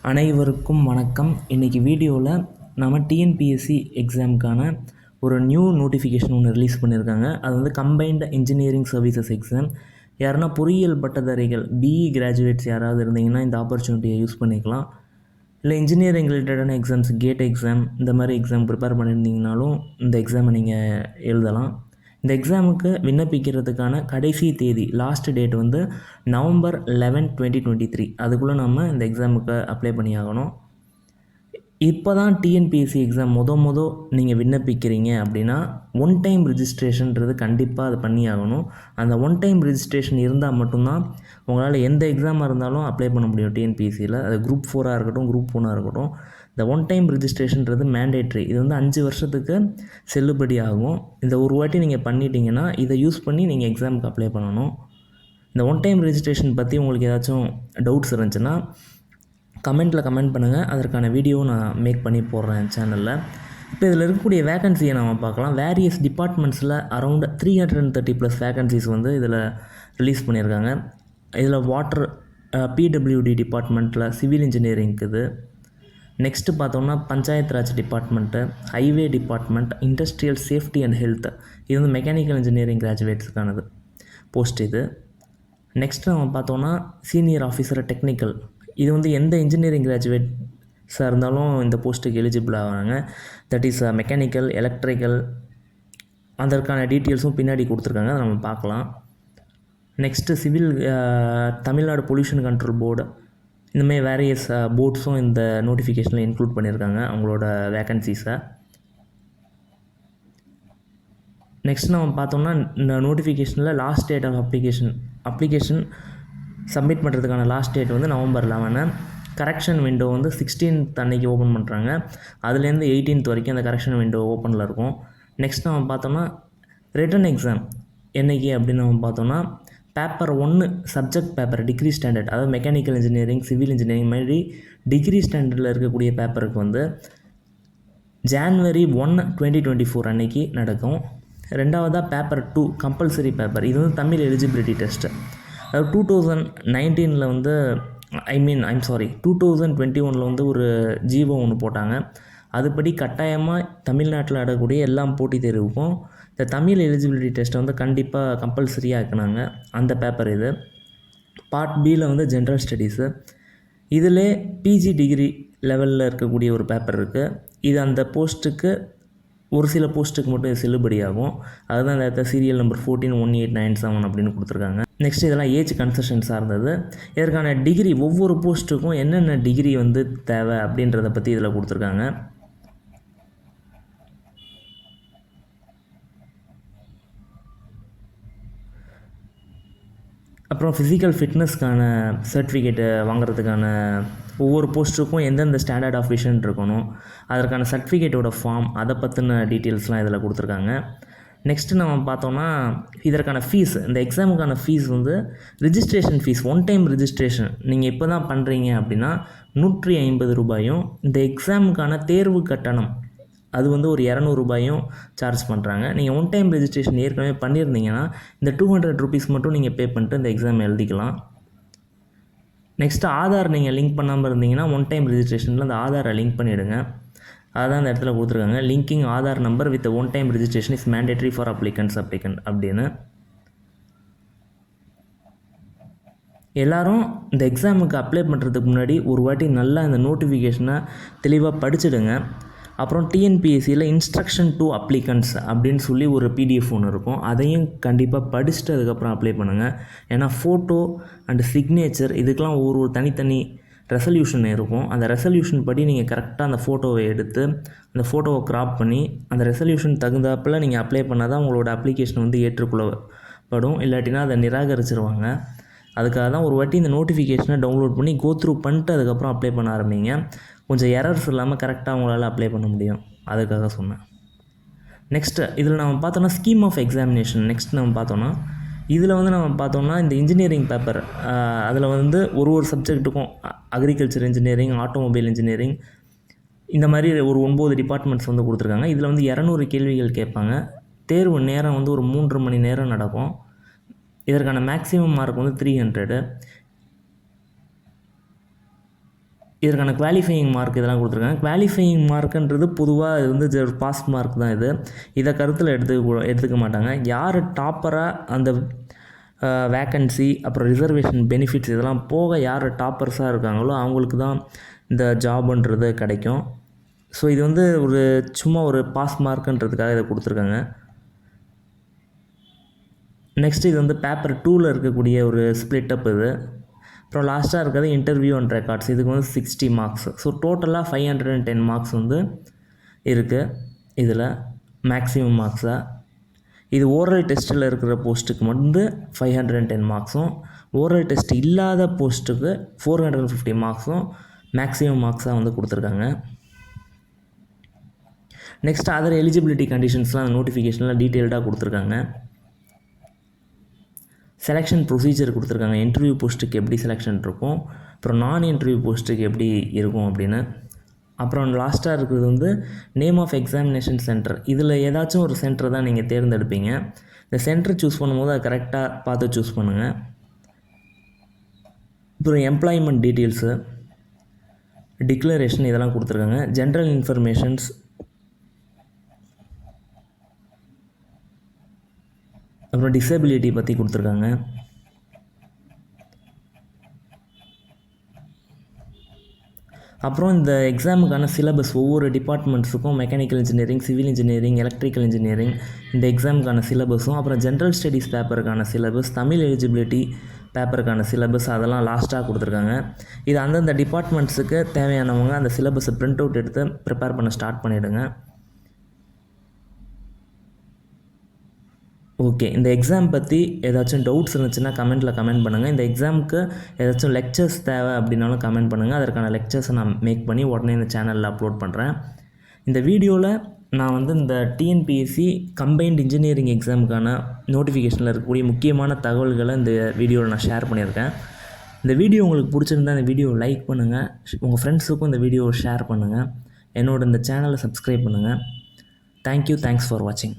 அனைவருக்கும் வணக்கம். இன்றைக்கி வீடியோவில் நம்ம டிஎன்பிஎஸ்சி எக்ஸாமுக்கான ஒரு நியூ நோட்டிஃபிகேஷன் ஒன்று ரிலீஸ் பண்ணியிருக்காங்க. அது வந்து கம்பைன்டு இன்ஜினியரிங் சர்வீசஸ் எக்ஸாம். யாருன்னா பொறியியல் பட்டதாரிகள் பிஇ கிராஜுவேட்ஸ் யாராவது இருந்தீங்கன்னா இந்த ஆப்பர்ச்சுனிட்டியை யூஸ் பண்ணிக்கலாம். இல்லை இன்ஜினியரிங் ரிலேட்டடான எக்ஸாம்ஸ், கேட் எக்ஸாம் இந்த மாதிரி எக்ஸாம் ப்ரிப்பேர் பண்ணியிருந்தீங்கனாலும் இந்த எக்ஸாமை நீங்கள் எழுதலாம். இந்த எக்ஸாமுக்கு விண்ணப்பிக்கிறதுக்கான கடைசி தேதி லாஸ்ட் டேட் வந்து November 11, 2023. அதுக்குள்ளே நம்ம இந்த எக்ஸாமுக்கு அப்ளை பண்ணி ஆகணும். இப்போ தான் டிஎன்பிஎஸ்சி எக்ஸாம் நீங்கள் விண்ணப்பிக்கிறீங்க அப்படின்னா ஒன் டைம் ரிஜிஸ்ட்ரேஷன்றது கண்டிப்பாக அது பண்ணி ஆகணும். அந்த ஒன் டைம் ரிஜிஸ்ட்ரேஷன் இருந்தால் மட்டும்தான் உங்களால் எந்த எக்ஸாமாக இருந்தாலும் அப்ளை பண்ண முடியும் டிஎன்பிஎஸ்சியில். அது குரூப் 4ஆக இருக்கட்டும், குரூப் 1ஆக இருக்கட்டும். இந்த ஒன் டைம் ரிஜிஸ்ட்ரேஷன்றது மேண்டேட்ரி. இது வந்து 5 வருஷத்துக்கு செல்லுபடி ஆகும். இந்த ஒரு வாட்டி நீங்கள் பண்ணிட்டீங்கன்னா இதை யூஸ் பண்ணி நீங்கள் எக்ஸாமுக்கு அப்ளை பண்ணணும். இந்த ஒன் டைம் ரிஜிஸ்ட்ரேஷன் பற்றி உங்களுக்கு ஏதாச்சும் டவுட்ஸ் இருந்துச்சுன்னா கமெண்ட் பண்ணுங்கள். அதற்கான வீடியோவும் நான் மேக் பண்ணி போடுறேன் சேனலில். இப்போ இதில் இருக்கக்கூடிய வேகன்சியை நம்ம பார்க்கலாம். வேரியஸ் டிபார்ட்மெண்ட்ஸில் அரௌண்ட் 330+ வேகன்சிஸ் வந்து இதில் ரிலீஸ் பண்ணியிருக்காங்க. இதில் வாட்டர் பிடபிள்யூடி டிபார்ட்மெண்ட்டில் சிவில் இன்ஜினியரிங் இருக்குது. நெக்ஸ்ட்டு பார்த்தோம்னா panchayat Raj department, highway department, industrial safety and health. இது வந்து மெக்கானிக்கல் இன்ஜினியரிங் கிராஜுவேட்ஸுக்கானது போஸ்ட் இது. நெக்ஸ்ட்டு நம்ம பார்த்தோம்னா சீனியர் ஆஃபீஸர் டெக்னிக்கல். இது வந்து எந்த இன்ஜினியரிங் கிராஜுவேட்ஸாக இருந்தாலும் இந்த போஸ்ட்டுக்கு எலிஜிபிள் ஆகிறாங்க. That is mechanical, electrical. அதற்கான டீட்டெயில்ஸும் பின்னாடி கொடுத்துருக்காங்க, அதை நம்ம பார்க்கலாம். Next civil Tamil Nadu pollution control board. இந்தமாதிரி வேரியஸ் போர்ட்ஸும் இந்த நோட்டிஃபிகேஷனில் இன்க்ளூட் பண்ணியிருக்காங்க அவங்களோட வேக்கன்சிஸை. நெக்ஸ்ட் நம்ம பார்த்தோம்னா இந்த நோட்டிஃபிகேஷனில் last date of application submit பண்ணுறதுக்கான லாஸ்ட் டேட் வந்து November 11. கரெக்ஷன் விண்டோ வந்து 16th அன்றைக்கி ஓப்பன் பண்ணுறாங்க. அதுலேருந்து 18th வரைக்கும் அந்த கரெக்ஷன் விண்டோ ஓப்பனில் இருக்கும். நெக்ஸ்ட் நம்ம பார்த்தோம்னா ரிட்டன் எக்ஸாம் என்றைக்கு அப்படின்னு நம்ம பார்த்தோம்னா paper 1 subject paper degree standard, அதாவது மெக்கானிக்கல் இன்ஜினியரிங், சிவில் இன்ஜினியரிங் மாதிரி டிகிரி ஸ்டாண்டர்டில் இருக்கக்கூடிய பேப்பருக்கு வந்து January 1, 2024 அன்றைக்கி நடக்கும். ரெண்டாவதாக பேப்பர் 2 கம்பல்சரி பேப்பர். இது வந்து தமிழ் எலிஜிபிலிட்டி டெஸ்ட்டு. அதாவது 2019 வந்து 2021 வந்து ஒரு ஜீவோ ஒன்று போட்டாங்க. அதுபடி கட்டாயமாக தமிழ்நாட்டில் நடக்கக்கூடிய எல்லா போட்டித் தேர்வுக்கும் இந்த தமிழ் எலிஜிபிலிட்டி டெஸ்ட்டை வந்து கண்டிப்பாக கம்பல்சரியாக ஆக்கினாங்க. அந்த பேப்பர் இது. பார்ட் பியில் வந்து ஜென்ரல் ஸ்டடீஸு. இதில் பிஜி டிகிரி லெவலில் இருக்கக்கூடிய ஒரு பேப்பர் இருக்குது. இது அந்த போஸ்ட்டுக்கு ஒரு சில போஸ்ட்டுக்கு மட்டும் செல்லுபடியாகும். அதுதான் இந்த இடத்துல சீரியல் நம்பர் 141897 அப்படின்னு கொடுத்துருக்காங்க. நெக்ஸ்ட் இதெல்லாம் ஏஜ் கன்செஷன் சார்ந்தது. இதற்கான டிகிரி ஒவ்வொரு போஸ்ட்டுக்கும் என்னென்ன டிகிரி வந்து தேவை அப்படின்றத பற்றி இதில் கொடுத்துருக்காங்க. அப்புறம் ஃபிசிக்கல் ஃபிட்னஸ்க்கான சர்டிஃபிகேட்டு வாங்குறதுக்கான ஒவ்வொரு போஸ்ட்டுக்கும் எந்தெந்த ஸ்டாண்டர்ட் ஆஃப் விஷன் இருக்கணும், அதற்கான சர்டிஃபிகேட்டோட ஃபார்ம், அதை பற்றின டீட்டெயில்ஸ்லாம் இதில் கொடுத்துருக்காங்க. நெக்ஸ்ட்டு நம்ம பார்த்தோம்னா இதற்கான ஃபீஸ், இந்த எக்ஸாமுக்கான ஃபீஸ் வந்து registration fees, one time registration நீங்கள் இப்போ தான் பண்ணுறீங்க அப்படின்னா 150 ரூபாயும், இந்த எக்ஸாமுக்கான தேர்வு கட்டணம் அது வந்து ஒரு 200 ரூபாயும் சார்ஜ் பண்ணுறாங்க. நீங்கள் ஒன் டைம் ரெஜிஸ்ட்ரேஷன் ஏற்கனவே பண்ணியிருந்தீங்கன்னா இந்த 200 rupees மட்டும் நீங்கள் பே பண்ணிட்டு இந்த எக்ஸாம் எழுதிக்கலாம். நெக்ஸ்ட்டு ஆதார் நீங்கள் லிங்க் பண்ணாமல் இருந்தீங்கன்னா ஒன் டைம் ரெஜிஸ்ட்ரேஷனில் அந்த ஆதாரை லிங்க் பண்ணிவிடுங்க. அதுதான் அந்த இடத்துல கொடுத்துருக்காங்க. Linking Aadhaar number with one time registration is mandatory for applicant அப்படின்னு. எல்லோரும் இந்த எக்ஸாமுக்கு அப்ளை பண்ணுறதுக்கு முன்னாடி ஒரு வாட்டி நல்லா இந்த நோட்டிஃபிகேஷனை தெளிவாக படிச்சுடுங்க. அப்புறம் டிஎன்பிஎஸ்சியில் இன்ஸ்ட்ரக்ஷன் டு அப்ளிகன்ட்ஸ் அப்படின்னு சொல்லி ஒரு பிடிஎஃப் ஒன்று இருக்கும். அதையும் கண்டிப்பாக படிச்சுட்டு அதுக்கப்புறம் அப்ளை பண்ணுங்கள். ஏன்னா ஃபோட்டோ அண்ட் சிக்னேச்சர் இதுக்கெலாம் ஒரு தனித்தனி ரெசல்யூஷன் இருக்கும். அந்த ரெசல்யூஷன் படி நீங்கள் கரெக்டாக அந்த ஃபோட்டோவை எடுத்து அந்த ஃபோட்டோவை க்ராப் பண்ணி அந்த ரெசல்யூஷன் தகுந்தாப்பில் நீங்கள் அப்ளை பண்ணால் தான் உங்களோட அப்ளிகேஷன் வந்து ஏற்றுக்கொள்ளப்படும். இல்லாட்டினா அதை நிராகரிச்சிருவாங்க. அதுக்காக தான் ஒரு வாட்டி இந்த நோட்டிஃபிகேஷனை டவுன்லோட் பண்ணி கோத்ரூ பண்ணிட்டு அதுக்கப்புறம் அப்ளை பண்ண ஆரம்பிங்க. கொஞ்சம் எரர்ஸ் இல்லாமல் கரெக்டாக உங்களால் அப்ளை பண்ண முடியும். அதுக்காக சொன்னேன். நெக்ஸ்ட்டு இதில் நம்ம பார்த்தோன்னா ஸ்கீம் ஆஃப் எக்ஸாமினேஷன். நெக்ஸ்ட் நம்ம பார்த்தோன்னா இதில் வந்து நம்ம பார்த்தோம்னா இந்த இன்ஜினியரிங் பேப்பர் அதில் வந்து ஒரு சப்ஜெக்ட்டுக்கும் அக்ரிகல்ச்சர் இன்ஜினியரிங், ஆட்டோமொபைல் இன்ஜினியரிங் இந்த மாதிரி ஒரு 9 டிபார்ட்மெண்ட்ஸ் வந்து கொடுத்துருக்காங்க. இதில் வந்து 200 கேள்விகள் கேட்பாங்க. தேர்வு நேரம் வந்து ஒரு 3 மணி நேரம் நடக்கும். இதற்கான மேக்ஸிமம் மார்க் வந்து 300. இதற்கான குவாலிஃபையிங் மார்க் இதெல்லாம் கொடுத்துருக்காங்க. குவாலிஃபையிங் மார்க்குன்றது பொதுவாக இது வந்து ஒரு பாஸ் மார்க் தான் இது. இதை கருத்தில் எடுத்துக்க மாட்டாங்க. யார் டாப்பராக அந்த வேக்கன்சி அப்புறம் ரிசர்வேஷன் பெனிஃபிட்ஸ் இதெல்லாம் போக யார் டாப்பர்ஸாக இருக்காங்களோ அவங்களுக்கு தான் இந்த ஜாப்ன்றது கிடைக்கும். ஸோ இது வந்து சும்மா ஒரு பாஸ் மார்க்குன்றதுக்காக இதை கொடுத்துருக்காங்க. நெக்ஸ்ட் இது வந்து பேப்பர் 2ல் இருக்கக்கூடிய ஒரு ஸ்ப்ளிட் அப் இது. அப்புறம் லாஸ்ட்டாக இருக்கிறது இன்டர்வியூ அண்ட் ரெக்கார்ட்ஸ். இதுக்கு வந்து 60 மார்க்ஸ். ஸோ டோட்டலாக 510 மார்க்ஸ் வந்து இருக்குது இதில் மேக்ஸிமம் மார்க்ஸாக. இது ஓரல் டெஸ்ட்டில் இருக்கிற போஸ்ட்டுக்கு வந்து 510 மார்க்ஸும், ஓரல் டெஸ்ட் இல்லாத போஸ்ட்டுக்கு 450 மார்க்ஸும் மேக்ஸிமம் மார்க்ஸாக வந்து கொடுத்துருக்காங்க. நெக்ஸ்ட் அதர் எலிஜிபிலிட்டி கண்டிஷன்ஸ்லாம் அந்த நோட்டிஃபிகேஷனில் டீட்டெயில்டாக கொடுத்துருக்காங்க. செலெக்ஷன் ப்ரொசீஜர் கொடுத்துருக்காங்க. இன்டர்வியூ போஸ்ட்டுக்கு எப்படி செலெக்ஷன் இருக்கும், அப்புறம் நான் இன்டர்வியூ போஸ்ட்டுக்கு எப்படி இருக்கும் அப்படின்னு. அப்புறம் லாஸ்ட்டாக இருக்கிறது வந்து நேம் ஆஃப் எக்ஸாமினேஷன் சென்டர். இதில் ஏதாச்சும் ஒரு சென்டர் தான் நீங்கள் தேர்ந்தெடுப்பீங்க. இந்த சென்டர் சூஸ் பண்ணும்போது அதை கரெக்டாக பார்த்து சூஸ் பண்ணுங்கள். அப்புறம் எம்ப்ளாய்மெண்ட் டீட்டெயில்ஸு, டிக்ளரேஷன் இதெல்லாம் கொடுத்துருக்காங்க. ஜென்ரல் இன்ஃபர்மேஷன்ஸ், அப்புறம் டிசபிலிட்டி பற்றி கொடுத்துருக்காங்க. அப்புறம் இந்த எக்ஸாமுக்கான சிலபஸ் ஒவ்வொரு டிபார்ட்மெண்ட்ஸுக்கும் mechanical engineering, civil engineering, electrical engineering இந்த எக்ஸாமுக்கான சிலபஸும், அப்புறம் ஜென்ரல் ஸ்டடீஸ் பேப்பருக்கான சிலபஸ், தமிழ் எலிஜிபிலிட்டி பேப்பருக்கான சிலபஸ் அதெல்லாம் லாஸ்ட்டாக கொடுத்துருக்காங்க. இது அந்தந்த டிபார்ட்மெண்ட்ஸுக்கு தேவையானவங்க அந்த சிலபஸை பிரிண்ட் அவுட் எடுத்து ப்ரிப்பேர் பண்ண ஸ்டார்ட் பண்ணிவிடுங்க. ஓகே, இந்த எக்ஸாம் பற்றி ஏதாச்சும் டவுட்ஸ் இருந்துச்சுன்னா கமெண்ட் பண்ணுங்கள். இந்த எக்ஸாமுக்கு ஏதாச்சும் லெக்சர்ஸ் தேவை அப்படின்னாலும் கமெண்ட் பண்ணுங்கள். அதற்கான லெக்சர்ஸை நான் மேக் பண்ணி உடனே இந்த சேனலில் அப்லோட் பண்ணுறேன். இந்த வீடியோவில் நான் வந்து இந்த டிஎன்பிஎஸ்சி கம்பைன்ட் இன்ஜினியரிங் எக்ஸாமுக்கான நோட்டிஃபிகேஷனில் இருக்கக்கூடிய முக்கியமான தகவல்களை இந்த வீடியோவில் நான் ஷேர் பண்ணியிருக்கேன். இந்த வீடியோ உங்களுக்கு பிடிச்சிருந்தா இந்த வீடியோவை லைக் பண்ணுங்கள், உங்கள் ஃப்ரெண்ட்ஸுக்கும் இந்த வீடியோவை ஷேர் பண்ணுங்கள், என்னோட இந்த சேனலை சப்ஸ்கிரைப் பண்ணுங்கள். தேங்க்யூ, தேங்க்ஸ் ஃபார் வாட்சிங்.